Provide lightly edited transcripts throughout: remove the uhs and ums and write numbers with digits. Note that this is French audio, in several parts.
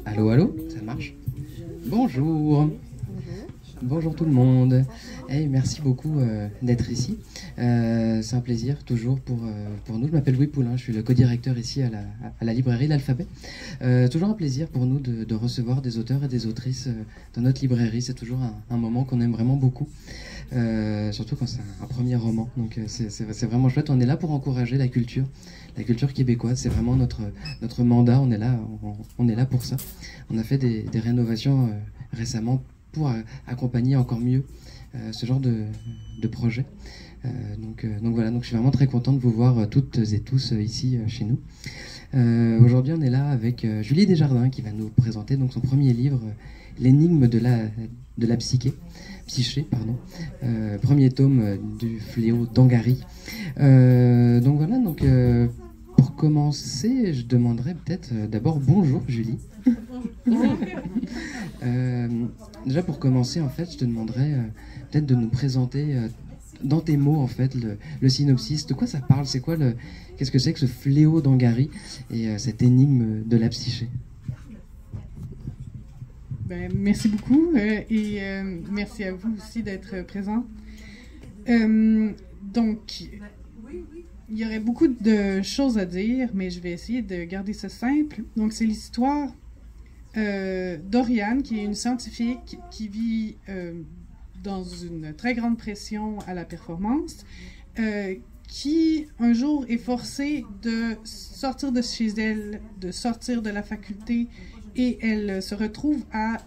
Allô, allô, ça marche? Bonjour. Bonjour tout le monde. Hey, merci beaucoup d'être ici. C'est un plaisir toujours pour nous. Je m'appelle Louis Poulain, je suis le co-directeur ici à la librairie L'Alphabet. Toujours un plaisir pour nous de recevoir des auteurs et des autrices dans notre librairie. C'est toujours un moment qu'on aime vraiment beaucoup. Surtout quand c'est un premier roman. Donc c'est vraiment chouette. On est là pour encourager la culture québécoise. C'est vraiment notre mandat. On est là pour ça. On a fait des rénovations récemment pour accompagner encore mieux ce genre de projet. Donc voilà, donc je suis vraiment très content de vous voir toutes et tous ici chez nous. Aujourd'hui, on est là avec Julie Desjardins qui va nous présenter donc son premier livre, L'énigme de la psyché, premier tome du fléau d'Angari. Donc voilà, donc pour commencer, je demanderais peut-être d'abord bonjour Julie. Déjà pour commencer, en fait, je te demanderais peut-être de nous présenter dans tes mots en fait le synopsis. De quoi ça parle? Qu'est-ce que c'est que ce fléau d'Angari et cette énigme de la psyché? Merci beaucoup et merci à vous aussi d'être présent. Donc, il y aurait beaucoup de choses à dire, mais je vais essayer de garder ça simple. Donc, c'est l'histoire d'Oriane, qui est une scientifique qui vit dans une très grande pression à la performance, qui un jour est forcée de sortir de chez elle, de sortir de la faculté, et elle se retrouve à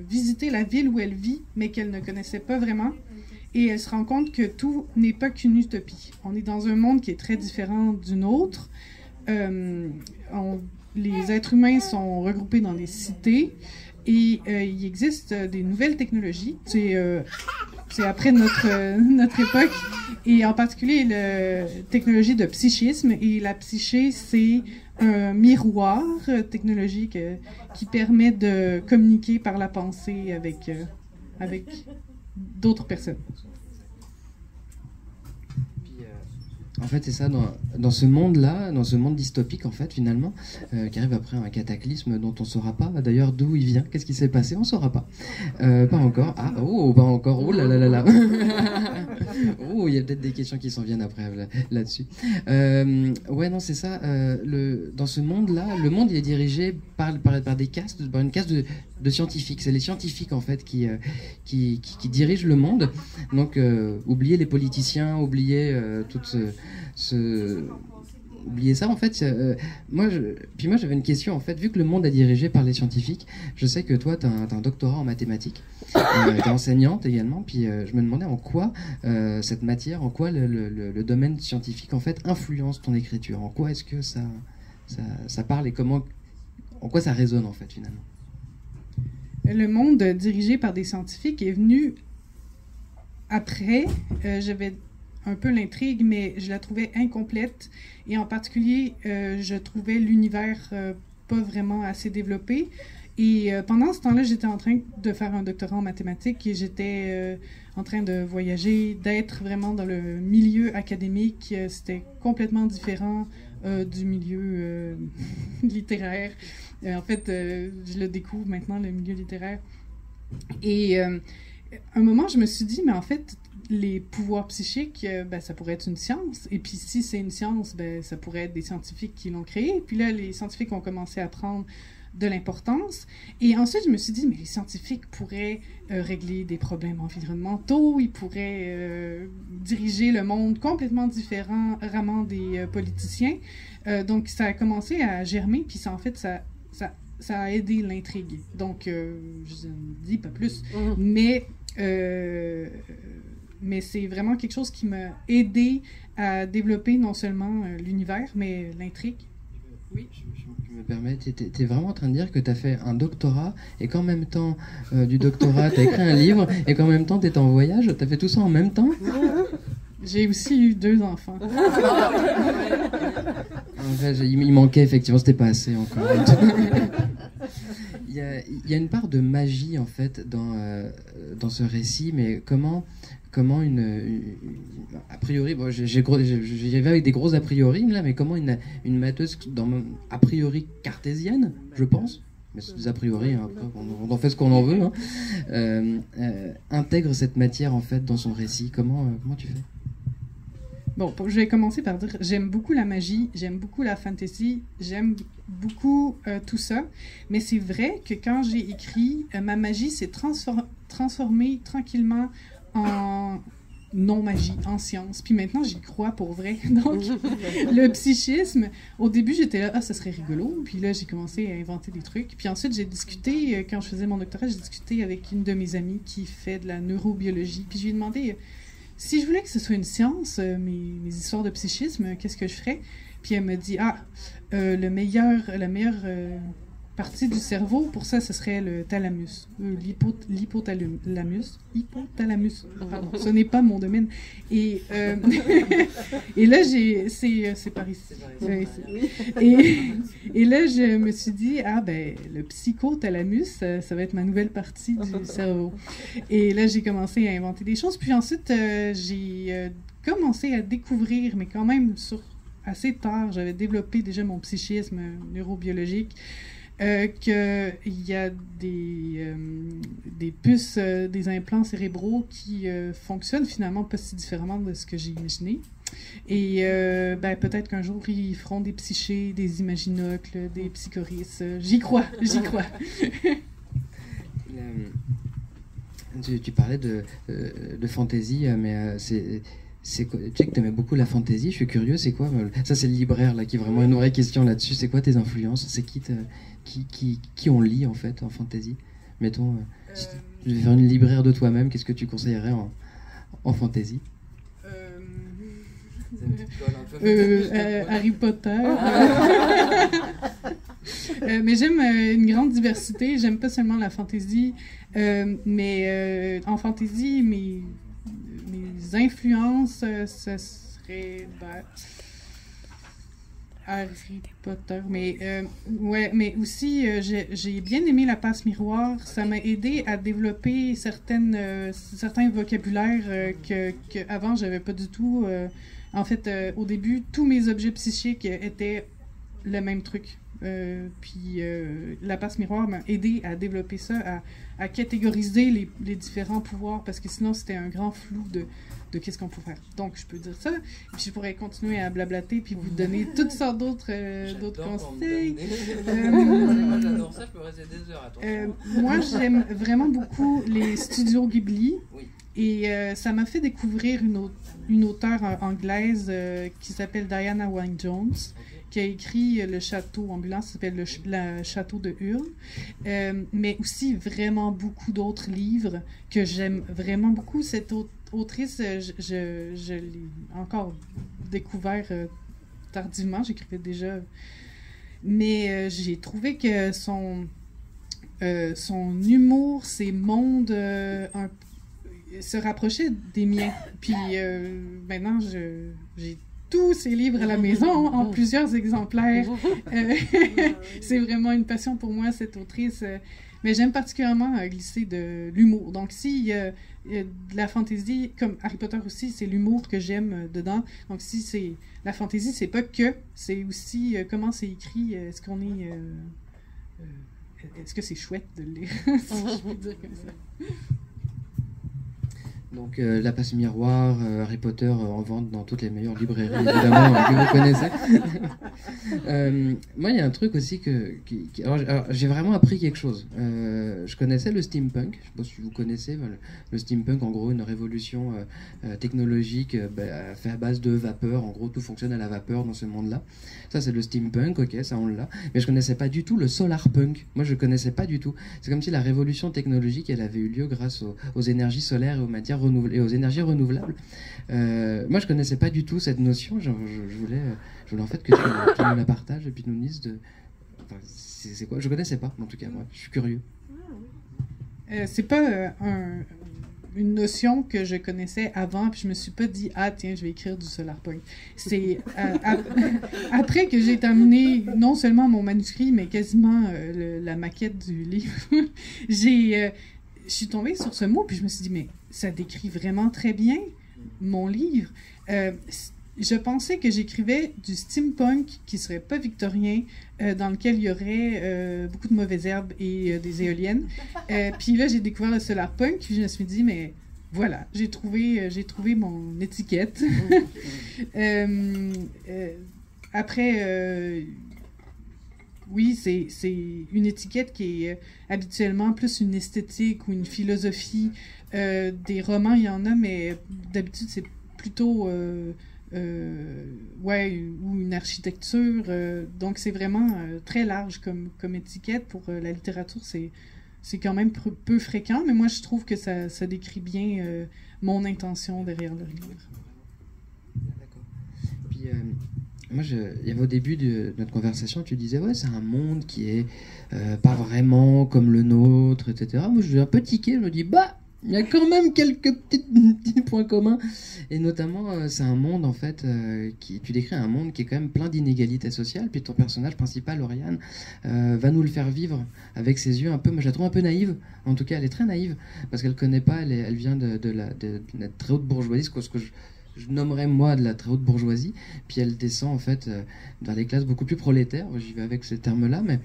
visiter la ville où elle vit, mais qu'elle ne connaissait pas vraiment. Et elle se rend compte que tout n'est pas qu'une utopie. On est dans un monde qui est très différent du nôtre. Les êtres humains sont regroupés dans des cités et il existe des nouvelles technologies. C'est après notre époque, et en particulier la technologie de psychisme. Et la psyché, c'est un miroir technologique qui permet de communiquer par la pensée avec d'autres personnes. En fait, c'est ça, dans ce monde-là, dans ce monde dystopique, en fait, finalement, qui arrive après un cataclysme dont on ne saura pas, d'ailleurs, d'où il vient, qu'est-ce qui s'est passé, on ne saura pas. Pas encore. Ah, pas encore. Oh là là là là. Oh, il y a peut-être des questions qui s'en viennent après, là-dessus. Ouais, non, c'est ça. Dans ce monde-là, le monde, il est dirigé par des castes, par une caste de scientifiques. C'est les scientifiques, en fait, qui dirigent le monde. Donc, oubliez les politiciens, oubliez oubliez ça en fait. Moi j'avais une question en fait, vu que le monde est dirigé par les scientifiques. Je sais que toi t'as un doctorat en mathématiques, t'es enseignante également, puis je me demandais en quoi cette matière, en quoi le domaine scientifique en fait influence ton écriture, en quoi est-ce que ça parle et en quoi ça résonne en fait finalement. Le monde dirigé par des scientifiques est venu après. J'avais un peu l'intrigue, mais je la trouvais incomplète. Et en particulier, je trouvais l'univers pas vraiment assez développé. Et pendant ce temps-là, j'étais en train de faire un doctorat en mathématiques et j'étais en train de voyager, d'être vraiment dans le milieu académique. C'était complètement différent du milieu littéraire. En fait, je le découvre maintenant, le milieu littéraire. Et à un moment, je me suis dit, mais en fait, les pouvoirs psychiques, ça pourrait être une science. Et puis si c'est une science, ça pourrait être des scientifiques qui l'ont créé. Puis là, les scientifiques ont commencé à prendre de l'importance. Et ensuite, je me suis dit, mais les scientifiques pourraient régler des problèmes environnementaux, ils pourraient diriger le monde complètement différemment des politiciens. Donc, ça a commencé à germer, puis ça, en fait, ça a aidé l'intrigue. Donc, je ne dis pas plus, mais c'est vraiment quelque chose qui m'a aidé à développer non seulement l'univers, mais l'intrigue. Oui, je me permets, tu es vraiment en train de dire que tu as fait un doctorat et qu'en même temps du doctorat, tu as écrit un livre et qu'en même temps tu étais en voyage, tu as fait tout ça en même temps? J'ai aussi eu 2 enfants. En fait, il manquait effectivement, c'était pas assez encore. Il y a une part de magie en fait dans ce récit, mais comment comment a priori, bon, j'y vais avec des gros a priori là, mais comment une matheuse a priori cartésienne, je pense, mais c'est des a priori, hein, après, on en fait ce qu'on en veut, hein, intègre cette matière en fait dans son récit. Comment tu fais? Bon, je vais commencer par dire, j'aime beaucoup la magie, j'aime beaucoup la fantasy, j'aime beaucoup tout ça, mais c'est vrai que quand j'ai écrit, ma magie s'est transformée tranquillement en non-magie, en science. Puis maintenant, j'y crois pour vrai. Donc, le psychisme, au début, j'étais là, ah, ça serait rigolo. Puis là, j'ai commencé à inventer des trucs. Puis ensuite, j'ai discuté, quand je faisais mon doctorat, j'ai discuté avec une de mes amies qui fait de la neurobiologie. Puis je lui ai demandé... si je voulais que ce soit une science, mes histoires de psychisme, qu'est-ce que je ferais? Puis elle me dit, la meilleure partie du cerveau, pour ça, ce serait le thalamus, l'hypothalamus, pardon, ce n'est pas mon domaine. Et, et là, c'est par ici. Et là, je me suis dit, le psychothalamus, ça va être ma nouvelle partie du cerveau. Et là, j'ai commencé à inventer des choses. Puis ensuite, j'ai commencé à découvrir, mais quand même assez tard, j'avais développé déjà mon psychisme neurobiologique, qu'il y a des puces, des implants cérébraux qui fonctionnent finalement pas si différemment de ce que j'ai imaginé. Et peut-être qu'un jour, ils feront des psychés, des imaginocles, des psychoris. J'y crois. Tu parlais de fantaisie, mais tu sais que tu aimais beaucoup la fantaisie, je suis curieux, c'est quoi? Ça, c'est le libraire là, qui est vraiment une vraie question là-dessus. C'est quoi tes influences? C'est qui on lit en fait en fantaisie? Mettons, si tu devais faire une libraire de toi-même, qu'est-ce que tu conseillerais en fantaisie? Harry Potter. Mais j'aime une grande diversité. J'aime pas seulement la fantaisie, mais en fantaisie, mes influences, ce serait Harry Potter. Mais aussi, j'ai bien aimé la passe miroir. Ça m'a aidé à développer certains vocabulaires que avant j'avais pas du tout. En fait, au début, tous mes objets psychiques étaient le même truc. Puis la passe miroir m'a aidé à développer ça, à catégoriser les différents pouvoirs, parce que sinon c'était un grand flou de qu'est-ce qu'on peut faire. Donc je peux dire ça, et puis je pourrais continuer à blablater puis vous donner toutes sortes d'autres conseils. Moi j'adore ça, je peux rester des heures à toi. Moi j'aime vraiment beaucoup les studios Ghibli. Oui. Et ça m'a fait découvrir une auteure anglaise qui s'appelle Diana Wynne-Jones, qui a écrit Le Château ambulant, ça s'appelle Le Château de Hurle, mais aussi vraiment beaucoup d'autres livres que j'aime vraiment beaucoup. Cette autrice, je l'ai encore découvert tardivement, j'écrivais déjà, mais j'ai trouvé que son humour, ses mondes se rapprochaient des miens. Puis maintenant, j'ai tous ces livres à la maison en plusieurs exemplaires. C'est vraiment une passion pour moi, cette autrice. Mais j'aime particulièrement glisser de l'humour. Donc, s'il y a de la fantaisie, comme Harry Potter aussi, c'est l'humour que j'aime dedans. Donc, si c'est la fantaisie, c'est pas que, c'est aussi comment c'est écrit. Est-ce qu'on est... est-ce que c'est chouette de le lire, si je peux dire comme ça. Donc la passe miroir, Harry Potter en vente dans toutes les meilleures librairies, évidemment, que vous connaissez. Moi, il y a un truc aussi alors, j'ai vraiment appris quelque chose. Je connaissais le steampunk, je ne sais pas si vous connaissez, le steampunk, en gros, une révolution technologique faite à base de vapeur. En gros, tout fonctionne à la vapeur dans ce monde-là. Ça, c'est le steampunk, ok, ça on l'a. Mais je ne connaissais pas du tout le solarpunk. Moi, je ne connaissais pas du tout. C'est comme si la révolution technologique, elle avait eu lieu grâce aux énergies solaires et aux matières et aux énergies renouvelables. Moi, je connaissais pas du tout cette notion. Je voulais en fait que tu nous la partages et puis nous dises enfin, c'est quoi. Je connaissais pas, en tout cas. Moi, je suis curieux. C'est pas une notion que je connaissais avant, puis je me suis pas dit tiens, je vais écrire du solarpunk. C'est après que j'ai terminé non seulement mon manuscrit, mais quasiment la maquette du livre. Je suis tombée sur ce mot, puis je me suis dit, mais ça décrit vraiment très bien mon livre. Je pensais que j'écrivais du steampunk qui serait pas victorien, dans lequel il y aurait beaucoup de mauvaises herbes et des éoliennes. Puis là, j'ai découvert le solarpunk, puis je me suis dit, mais voilà, j'ai trouvé mon étiquette. Après, oui, c'est une étiquette qui est habituellement plus une esthétique ou une philosophie. Des romans, il y en a, mais d'habitude, c'est plutôt... ouais, ou une architecture. Donc, c'est vraiment très large comme étiquette. Pour la littérature, c'est quand même peu fréquent, mais moi, je trouve que ça décrit bien mon intention derrière le livre. D'accord. Puis, moi, il y avait au début de notre conversation, tu disais, ouais, c'est un monde qui est pas vraiment comme le nôtre, etc. Moi, je suis un peu tiqué, je me dis, bah, il y a quand même quelques petits points communs. Et notamment, c'est un monde, en fait, tu décris un monde qui est quand même plein d'inégalités sociales. Puis ton personnage principal, Lauriane, va nous le faire vivre avec ses yeux un peu... Moi, je la trouve un peu naïve. En tout cas, elle est très naïve. Parce qu'elle connaît pas, elle vient de la très haute bourgeoisie, ce que je nommerais moi de la très haute bourgeoisie, puis elle descend en fait vers des classes beaucoup plus prolétaires, j'y vais avec ce terme-là, mais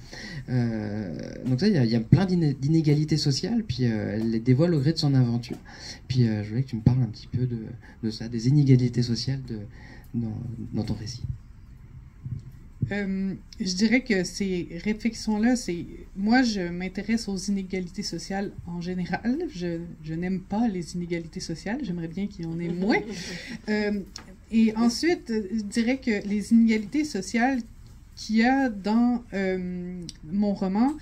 donc ça, il y a plein d'inégalités sociales, puis elle les dévoile au gré de son aventure. Puis je voulais que tu me parles un petit peu de ça, des inégalités sociales dans ton récit. Je dirais que ces réflexions-là, moi, je m'intéresse aux inégalités sociales en général. Je n'aime pas les inégalités sociales. J'aimerais bien qu'il y en ait moins. Et ensuite, je dirais que les inégalités sociales qu'il y a dans mon roman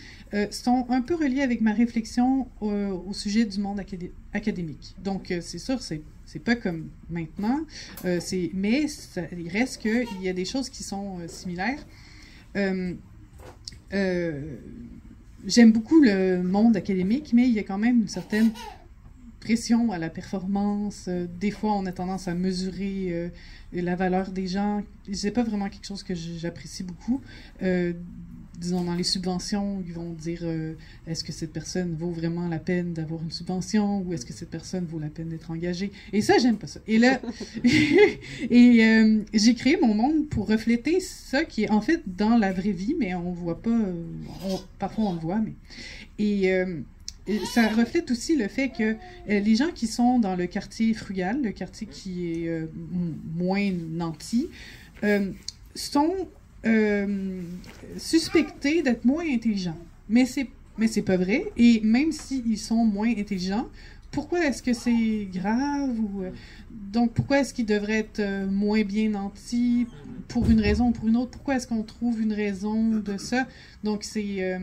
sont un peu reliées avec ma réflexion au sujet du monde académique. Donc, c'est sûr, c'est pas comme maintenant, mais il reste qu'il y a des choses qui sont similaires. J'aime beaucoup le monde académique, mais il y a quand même une certaine pression à la performance. Des fois, on a tendance à mesurer la valeur des gens. C'est pas vraiment quelque chose que j'apprécie beaucoup. Disons, dans les subventions, ils vont dire est-ce que cette personne vaut vraiment la peine d'avoir une subvention ou est-ce que cette personne vaut la peine d'être engagée? Et ça, j'aime pas ça. Et là, j'ai créé mon monde pour refléter ça qui est en fait dans la vraie vie, mais on voit pas. Parfois, on le voit, mais. Et ça reflète aussi le fait que les gens qui sont dans le quartier frugal, le quartier qui est moins nanti, sont suspectés d'être moins intelligents. Mais c'est pas vrai. Et même s'ils sont moins intelligents, pourquoi est-ce que c'est grave? Donc, pourquoi est-ce qu'ils devraient être moins bien nantis pour une raison ou pour une autre? Pourquoi est-ce qu'on trouve une raison de ça? Donc, c'est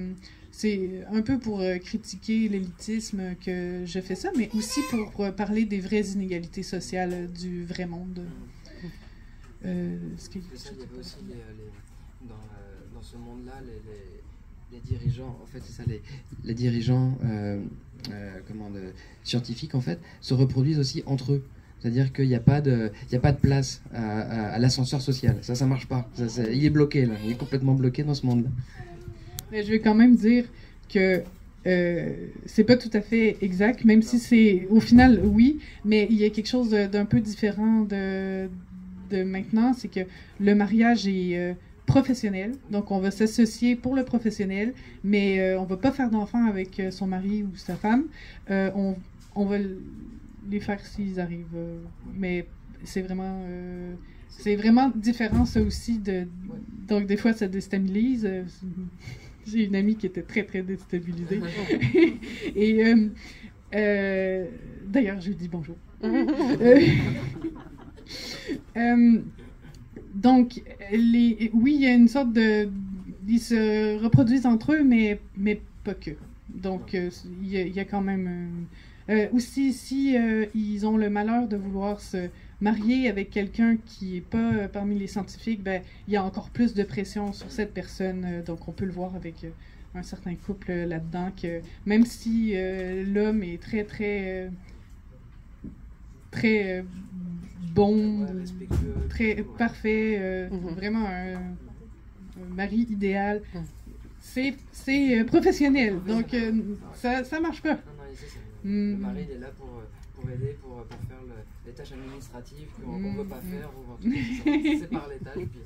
un peu pour critiquer l'élitisme que je fais ça, mais aussi pour parler des vraies inégalités sociales du vrai monde. Il y avait aussi dans ce monde-là les dirigeants, en fait, c'est ça, les dirigeants scientifiques, en fait, se reproduisent aussi entre eux. C'est-à-dire qu'il n'y a pas de place à l'ascenseur social. Ça marche pas. Il est bloqué, là. Il est complètement bloqué dans ce monde-là. Mais je vais quand même dire que c'est pas tout à fait exact, même si c'est, au final, oui, mais il y a quelque chose d'un peu différent de maintenant, c'est que le mariage est professionnel, donc on va s'associer pour le professionnel, mais on va pas faire d'enfants avec son mari ou sa femme. On va les faire s'ils arrivent, mais c'est vraiment différent, ça aussi. Donc des fois, ça déstabilise. J'ai une amie qui était très, très déstabilisée. Et d'ailleurs, je lui dis bonjour. Donc, oui, il y a une sorte de... Ils se reproduisent entre eux, mais pas que. Donc, il y a quand même... aussi, si ils ont le malheur de vouloir se marier avec quelqu'un qui n'est pas parmi les scientifiques, ben, il y a encore plus de pression sur cette personne. Donc, on peut le voir avec un certain couple là-dedans, que même si l'homme est très, très... très bon, très parfait, vraiment un mari idéal. C'est professionnel, donc ça marche pas. Le mari il est là pour pour aider, pour faire les tâches administratives qu'on ne veut pas faire. C'est par les tâches. Puis,